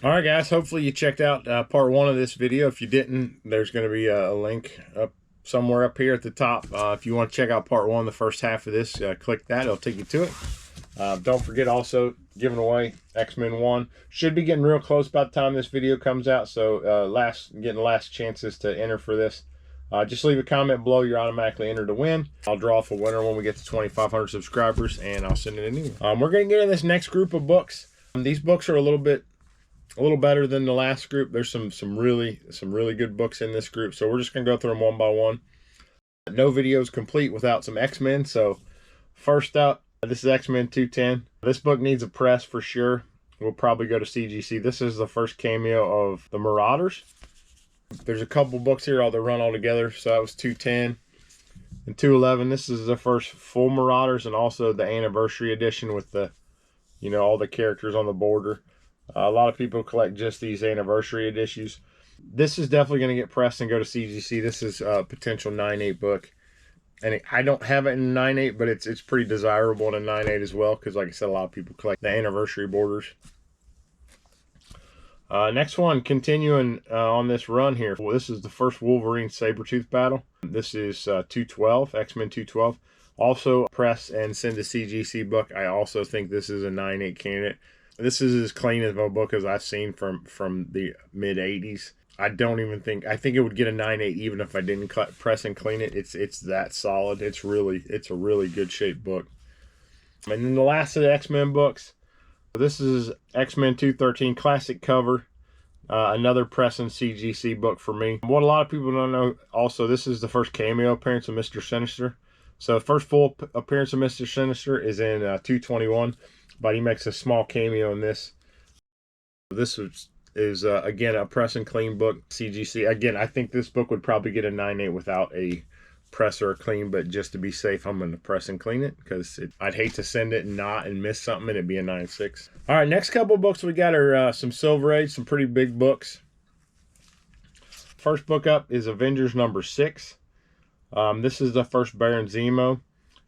All right, guys, hopefully you checked out part one of this video. If you didn't, there's going to be a link up somewhere up here at the top. If you want to check out part one, the first half of this, click that. It'll take you to it. Don't forget also giving away X-Men 1. Should be getting real close by the time this video comes out, so getting last chances to enter for this. Just leave a comment below. You're automatically entered to win. I'll draw off a winner when we get to 2,500 subscribers, and I'll send it a new one. We're going to get in this next group of books. These books are a little better than the last group. There's some really good books in this group, so we're just gonna go through them one by one. No video is complete without some X-Men. So first up, this is X-Men 210. This book needs a press for sure. We'll probably go to CGC. This is the first cameo of the Marauders. There's a couple books here that run all together. So that was 210 and 211. This is the first full Marauders, and also the anniversary edition with the, all the characters on the border. A lot of people collect just these anniversary editions. This is definitely going to get pressed and go to CGC. This is a potential 9/8 book. And I don't have it in 9/8, but it's pretty desirable in a 9/8 as well, because like I said, a lot of people collect the anniversary borders. Next one, continuing on this run here. Well, this is the first Wolverine Sabretooth battle. This is 212, X-Men 212. Also press and send to CGC book. I also think this is a 9/8 candidate. This is as clean of a book as I've seen from the mid 80s. I think it would get a 9/8 even if I didn't press and clean it. It's that solid. It's a really good shaped book. And then the last of the X-Men books. This is X-Men 213 classic cover. Another press and CGC book for me. What a lot of people don't know also, this is the first cameo appearance of Mr. Sinister. So the first full appearance of Mr. Sinister is in 221. But he makes a small cameo in this. This is again, a press and clean book, CGC. Again, I think this book would probably get a 9/8 without a press or a clean, but just to be safe, I'm going to press and clean it, because I'd hate to send it and miss something, and it'd be a 9/6. All right, next couple of books we got are some Silver Age, some pretty big books. First book up is Avengers number 6. This is the first Baron Zemo.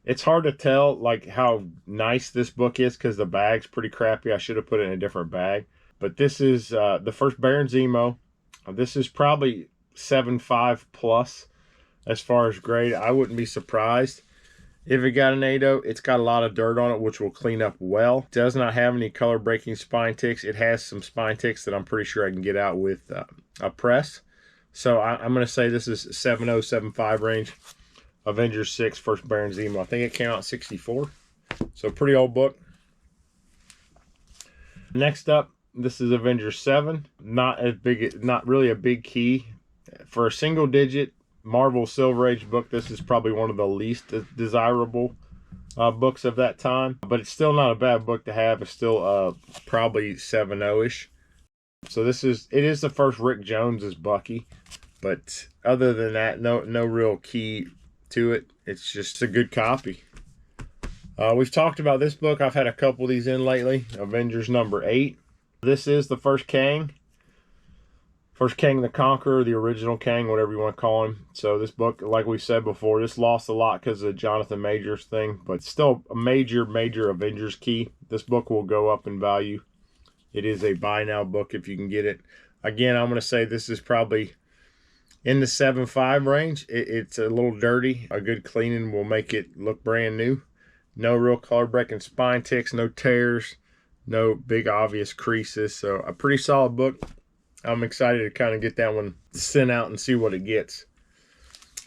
It's hard to tell like how nice this book is because the bag's pretty crappy. I should have put it in a different bag. But this is the first Baron Zemo. This is probably 7.5 plus as far as grade. I wouldn't be surprised if it got an 8.0. It's got a lot of dirt on it, which will clean up well. It does not have any color breaking spine ticks. It has some spine ticks that I'm pretty sure I can get out with a press. So I'm going to say this is 7.0, 7.5 range. Avengers 6, first Baron Zemo. I think it came out in 64. So pretty old book. Next up, this is Avengers 7. Not really a big key. For a single digit Marvel Silver Age book, this is probably one of the least desirable books of that time. But it's still not a bad book to have. It's still probably 7.0-ish. So it is the first Rick Jones as Bucky. But other than that, no real key to it. It's just a good copy. We've talked about this book. I've had a couple of these in lately. Avengers number 8. This is the first Kang. First Kang the Conqueror, the original Kang, whatever you want to call him. So this book, like we said before, this lost a lot because of the Jonathan Majors thing, but still a major Avengers key. This book will go up in value. It is a buy now book if you can get it. Again, I'm going to say this is probably in the 7.5 range. It's a little dirty. A good cleaning will make it look brand new. No real color breaking spine ticks, no tears, no big obvious creases. So a pretty solid book. I'm excited to kind of get that one sent out and see what it gets.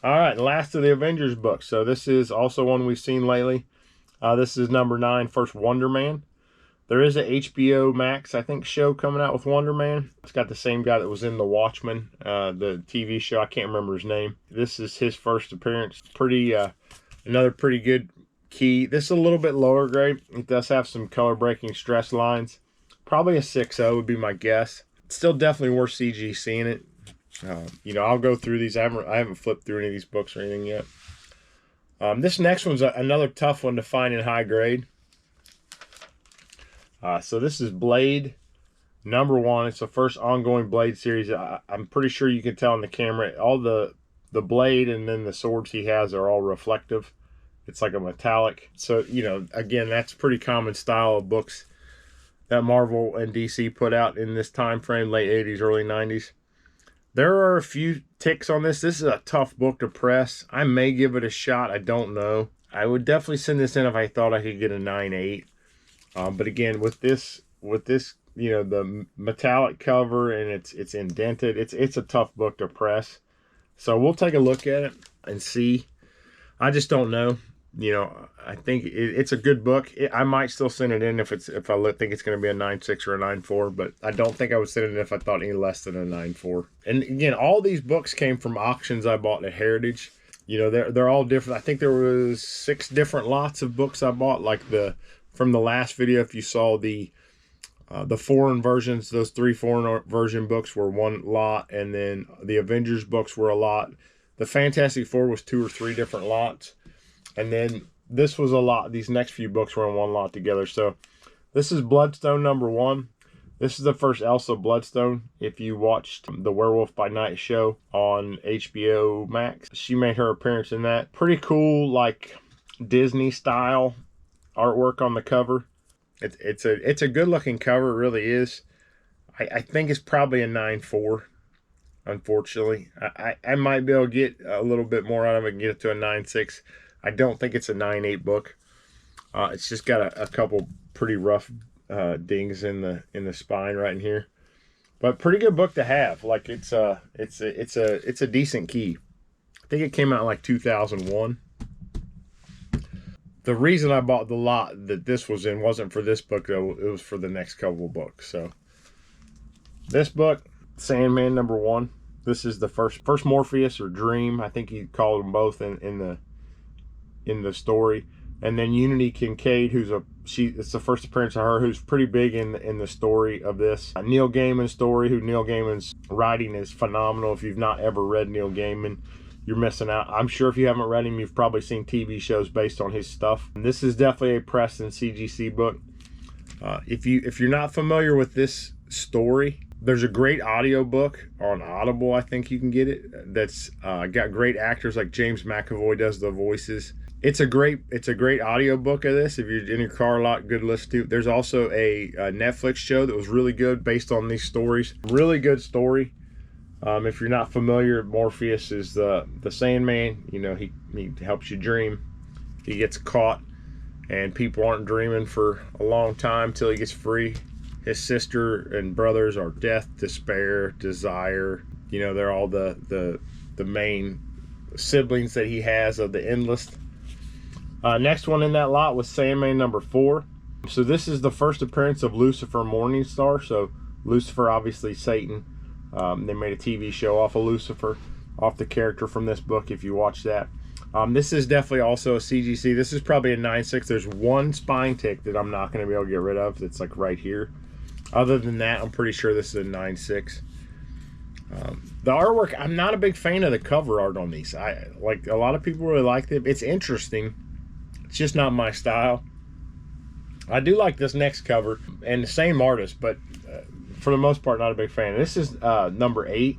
All right, last of the Avengers books. So this is also one we've seen lately. This is number 9, first Wonder Man. There is a HBO Max, I think, show coming out with Wonder Man. It's got the same guy that was in The Watchmen, the TV show. I can't remember his name. This is his first appearance. Another pretty good key. This is a little bit lower grade. It does have some color breaking stress lines. Probably a 6.0 would be my guess. Still definitely worth CGCing it. I'll go through these. I haven't flipped through any of these books or anything yet. This next one's another tough one to find in high grade. So this is Blade number 1. It's the first ongoing Blade series. I'm pretty sure you can tell on the camera. All the blade and then the swords he has are all reflective. It's like a metallic. So, again, that's pretty common style of books that Marvel and DC put out in this time frame, late 80s, early 90s. There are a few ticks on this. This is a tough book to press. I may give it a shot. I don't know. I would definitely send this in if I thought I could get a 9.8. But again, with this, you know, the metallic cover and it's indented, it's a tough book to press. So we'll take a look at it and see. I just don't know. You know, I think it's a good book. I might still send it in if I think it's going to be a 9.6 or a 9.4, but I don't think I would send it in if I thought any less than a 9.4. And again, all these books came from auctions I bought at Heritage. You know, they're all different. I think there was 6 different lots of books I bought. Like from the last video, if you saw the foreign versions, those 3 foreign version books were one lot, and then the Avengers books were a lot. The Fantastic Four was 2 or 3 different lots. And then this was a lot. These next few books were in one lot together. So this is Bloodstone #1. This is the first Elsa Bloodstone. If you watched the Werewolf by Night show on HBO Max, she made her appearance in that. Pretty cool, like Disney style artwork on the cover. It's a good looking cover. It really is. I think it's probably a 9.4. Unfortunately, I might be able to get a little bit more out of it and get it to a 9.6. I don't think it's a 9.8 book. It's just got a couple pretty rough dings in the spine right in here, but pretty good book to have. Like it's a decent key. I think it came out in like 2001. The reason I bought the lot that this was in wasn't for this book though. It was for the next couple books. So this book, Sandman #1. This is the first Morpheus or Dream. I think he called them both in the story. And then Unity Kincaid, it's the first appearance of her, who's pretty big in the story of this. Neil Gaiman's story, Neil Gaiman's writing is phenomenal. If you've not ever read Neil Gaiman, you're missing out. I'm sure if you haven't read him, you've probably seen TV shows based on his stuff. And this is definitely a Preston CGC book. If you're not familiar with this story, there's a great audio book on Audible. I think you can get it. That's got great actors like James McAvoy does the voices. It's a great audio book of this. If you're in your car a lot, good to listen to. There's also a Netflix show that was really good based on these stories. Really good story. If you're not familiar, Morpheus is the Sandman. You know, he helps you dream. He gets caught, and people aren't dreaming for a long time till he gets free. His sister and brothers are Death, Despair, Desire. You know, they're all the main siblings that he has of the Endless. Next one in that lot was Sandman #4. So this is the first appearance of Lucifer Morningstar. So Lucifer, obviously Satan. They made a TV show off of Lucifer, off the character from this book, if you watch that. This is definitely also a CGC. This is probably a 9.6. There's one spine tick that I'm not going to be able to get rid of. It's like right here. Other than that, I'm pretty sure this is a 9.6. The artwork, I'm not a big fan of the cover art on these. Like a lot of people really like it. It's interesting. It's just not my style. I do like this next cover and the same artist, but for the most part, not a big fan. This is #8.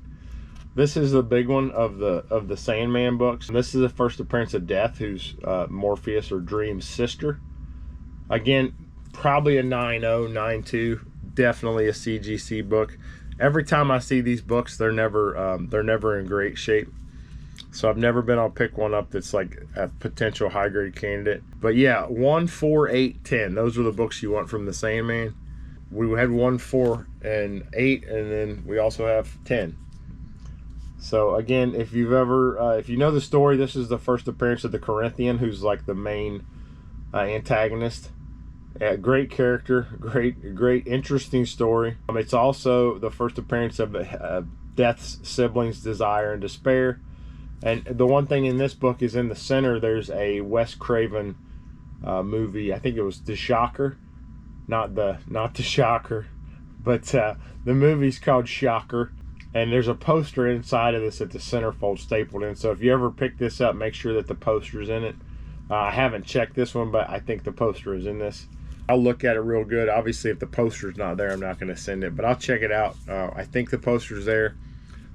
This is the big one of the Sandman books. This is the first appearance of Death, who's Morpheus or Dream's sister. Again, probably a 9.0, 9.2. Definitely a CGC book. Every time I see these books, they're never in great shape. So I've never been able to pick one up that's like a potential high grade candidate. But yeah, 1, 4, 8, 10. Those are the books you want from the Sandman. We had 1, 4, and 8, and then we also have 10. So again, if you've ever, if you know the story, this is the first appearance of the Corinthian, who's like the main antagonist. Great character, great, interesting story. It's also the first appearance of Death's siblings, Desire and Despair. And the one thing in this book is in the center, there's a Wes Craven movie. I think it was The Shocker, not the Shocker, but the movie's called Shocker. And there's a poster inside of this at the centerfold stapled in. So if you ever pick this up, make sure that the poster's in it. I haven't checked this one, but I think the poster is in this. I'll look at it real good. Obviously, if the poster's not there, I'm not going to send it, but I'll check it out. I think the poster's there.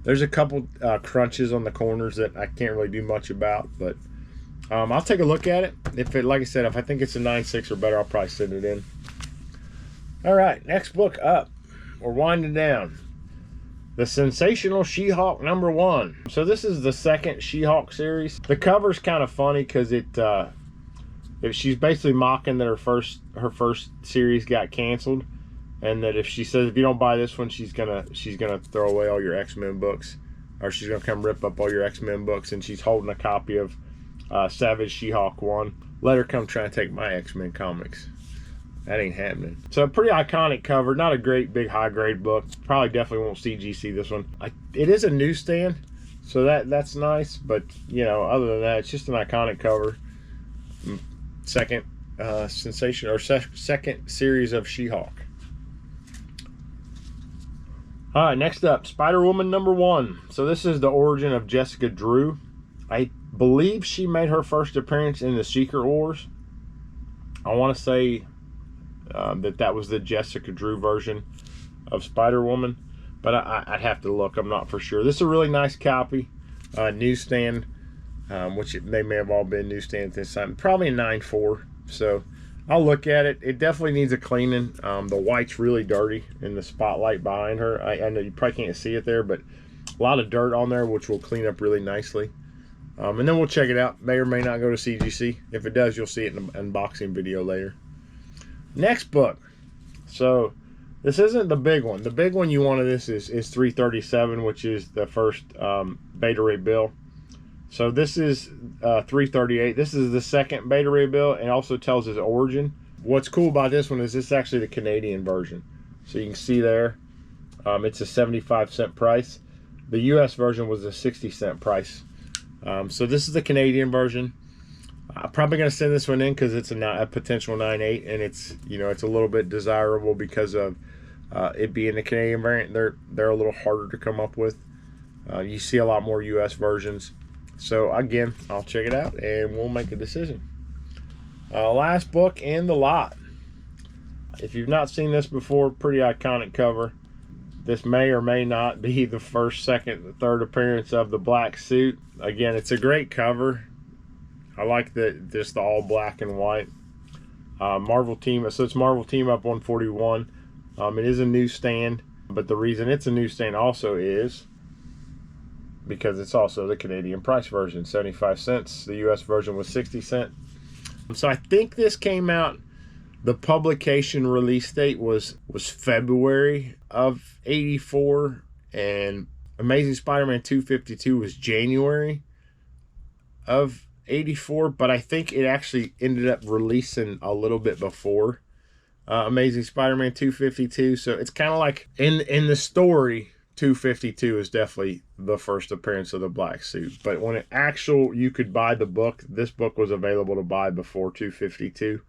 There's a couple crunches on the corners that I can't really do much about, but I'll take a look at it. Like I said, if I think it's a 9.6 or better, I'll probably send it in. All right, next book up. We're winding down. The Sensational She-Hulk #1. So this is the second She-Hulk series. The cover's kind of funny because if she's basically mocking that her first series got canceled, and that if she says if you don't buy this one, she's gonna throw away all your X-Men books, or she's gonna come rip up all your X-Men books, and she's holding a copy of Savage She-Hulk 1. Let her come try and take my X-Men comics. That ain't happening. So a pretty iconic cover. Not a great big high grade book. Probably definitely won't CGC this one. It is a newsstand, so that's nice. But you know, other than that, it's just an iconic cover. Second sensation or second series of She-Hulk. All right, next up, Spider-Woman #1. So this is the origin of Jessica Drew. I believe she made her first appearance in the Secret Wars. I want to say that was the Jessica Drew version of Spider-Woman, but I'd have to look. I'm not for sure. This is a really nice copy, newsstand, which they may have all been newsstands this time. Probably a 9.4. So I'll look at it. It definitely needs a cleaning. The white's really dirty in the spotlight behind her. I know you probably can't see it there, but a lot of dirt on there, which will clean up really nicely. And then we'll check it out. May or may not go to CGC. If it does, you'll see it in an unboxing video later. Next book. So this isn't the big one. The big one you want of this is 337, which is the first Beta Ray Bill. So this is 338. This is the second Beta Ray Bill, and also tells his origin. What's cool about this one is this is actually the Canadian version. So you can see there, it's a 75-cent price. The US version was a 60-cent price. So this is the Canadian version. I'm probably going to send this one in because it's a potential 9.8, and it's, you know, it's a little bit desirable because of it being the Canadian variant. They're a little harder to come up with. You see a lot more US versions. So again, I'll check it out and we'll make a decision. Last book in the lot. If you've not seen this before, pretty iconic cover. This may or may not be the first, second, third appearance of the black suit. Again, it's a great cover. I like just the all black and white. Marvel Team, so it's Marvel Team Up 141. It is a newsstand, but the reason it's a newsstand also is because it's also the Canadian price version, 75 cents. The US version was 60 cents. So I think this came out, the publication release date was February of '84, and Amazing Spider-Man 252 was January of '84, but I think it actually ended up releasing a little bit before Amazing Spider-Man 252. So it's kind of like in the story, 252 is definitely the first appearance of the black suit. But when you could buy the book, this book was available to buy before 252.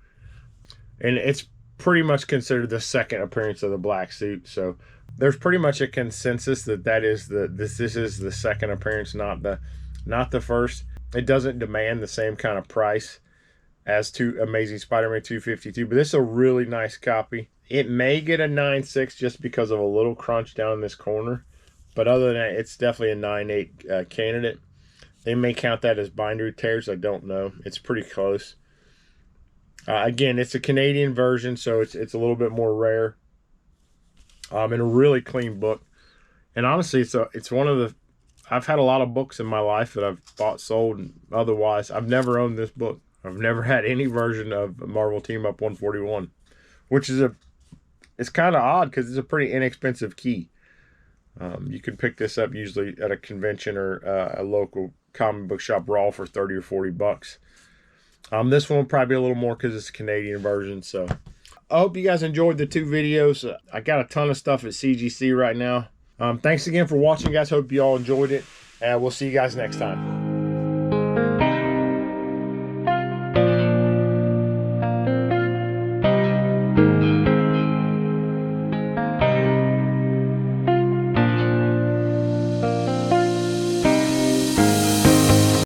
And it's pretty much considered the second appearance of the black suit. So there's pretty much a consensus that this is the second appearance, not the first. It doesn't demand the same kind of price as Amazing Spider-Man 252, but this is a really nice copy. It may get a 9.6 just because of a little crunch down in this corner, but other than that, it's definitely a 9.8 candidate. They may count that as binder tears. I don't know. It's pretty close. Again, it's a Canadian version, so it's a little bit more rare. And a really clean book. And honestly, it's one of the... I've had a lot of books in my life that I've bought, sold, and otherwise. I've never owned this book. I've never had any version of Marvel Team Up 141, which is it's kind of odd because it's a pretty inexpensive key. You can pick this up usually at a convention or a local comic book shop raw for 30 or 40 bucks. This one will probably be a little more because it's a Canadian version. So I hope you guys enjoyed the two videos. I got a ton of stuff at CGC right now. Thanks again for watching, guys. Hope you all enjoyed it, and we'll see you guys next time.